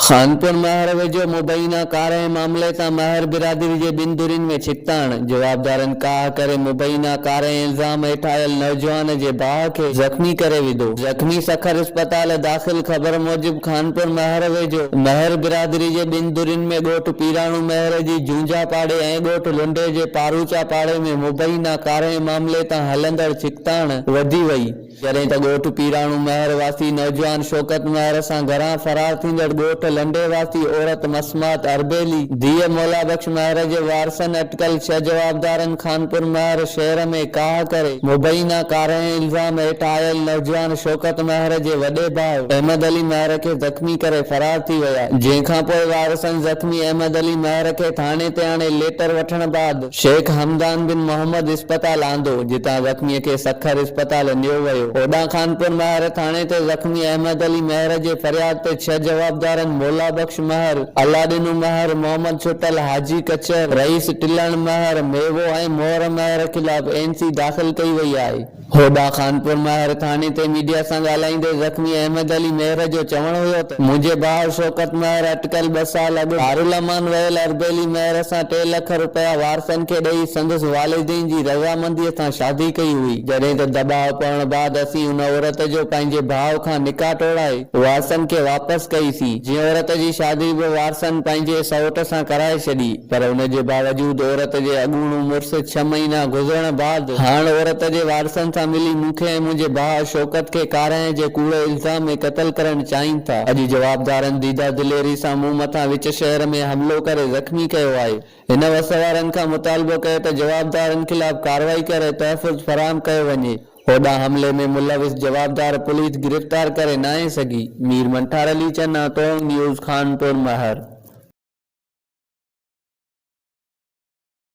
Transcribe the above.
खानपुर महर वेझो मुबैना कार मामले तां महर बिरादरी जे ॿिनि धुरियुनि में छिकताण। जवाबदारनि काह करे मुबैना कार इल्ज़ाम हेठि आयल नौजवान जे भाउ खे ज़ख़्मी करे विधो। ज़ख़्मी सखर अस्पताल दाख़िल। ख़बर मूजिब खानपुर महर वेझो महर बिरादरी जे ॿिनि धुरियुनि में ॻोठ पीराणू महर जी जूंजा पाड़े ऐं ॻोठ लुंडे जे पारूचा पाड़े में मुबैना कार मामले तां हलंदड़ छिकताण वधी वई, जॾहिं त ॻोठ पीराणू महर वासी नौजवान शौकत महर सां घरां फरार थींदड़ ॻोठ लंडे वासी औरत मसमात अरबेली धीअ मौला बख्श महर जे वारसनि अटकल 6 जवाबदारनि खानपुर महर शहर में काह करे मुबैना कार इल्ज़ाम हेठि आयल नौजवान शौकत महर जे वॾे भाउ अहमद अली महर खे ज़ख़्मी करे फरार थी विया। जंहिंखां पोइ वारसनि ज़ख़्मी अहमद अली महर खे थाणे ते आणे लेटर वठण बाद शेख हमदान बिन मोहम्मद अस्पताल आंदो, जितां ज़ख़्मीअ खे सखर अस्पताल नियो वियो। ओॾां खानपुर महर थाणे ते ज़ख़्मी अहमद अली महर जे फरियाद ते 6 जवाबदारनि मौला बख्श महर, अलादिनू महर, मोहम्मद छुटल, हाजी कचर, रईस टिलण महर, मेवो ऐं मोहर महर खिलाफ़ एनसी दाख़िल कई वई आहे। होॾां खानपुर महर थाणे ते मीडिया सां ॻाल्हाईंदे ज़ख़्मी अहमद अली महर जो चवणु हुयो त मुंहिंजे भाउ शौकत महर अटकल 2 साल अॻु दारुलमान वयल अरबेली महर सां 3 लख रुपया वारसनि खे ॾेई संदसि वालिदैन जी रज़ामंदीअ सां शादी कई हुई, जॾहिं त दबाव पवण बाद असीं उन औरत जो पंहिंजे भाउ खां निकाह टोड़ाए वारसनि खे वापसि कईसीं। जीअं औरत जी शादी बि वारसनि पंहिंजे सौट सां कराए छॾी, पर उन जे बावजूद औरत जे अॻूणो मुड़ुस 6 महीना गुज़रण बाद हाणे औरत जे वारसनि सां मिली मूंखे ऐं मुंहिंजे भाउ शौकत खे कार जे कूड़े इल्ज़ाम में क़तल करणु चाहिनि था। अॼु जवाबदारनि दीदा दिलेरी सां मूं मथां विच शहर में हमिलो करे ज़ख़्मी कयो आहे। हिन वसवारनि खां मुतालबो कयो त जवाबदारनि खिलाफ़ कार्रवाई करे तहफ़ुज़ फराहम कयो वञे। होॾां हमले में मुलविस जवाबदार पुलिस गिरफ़्तार करे न आहे सघी। मीर मंठार अली चन्ना, टोंग न्यूज़, खानपुर महर।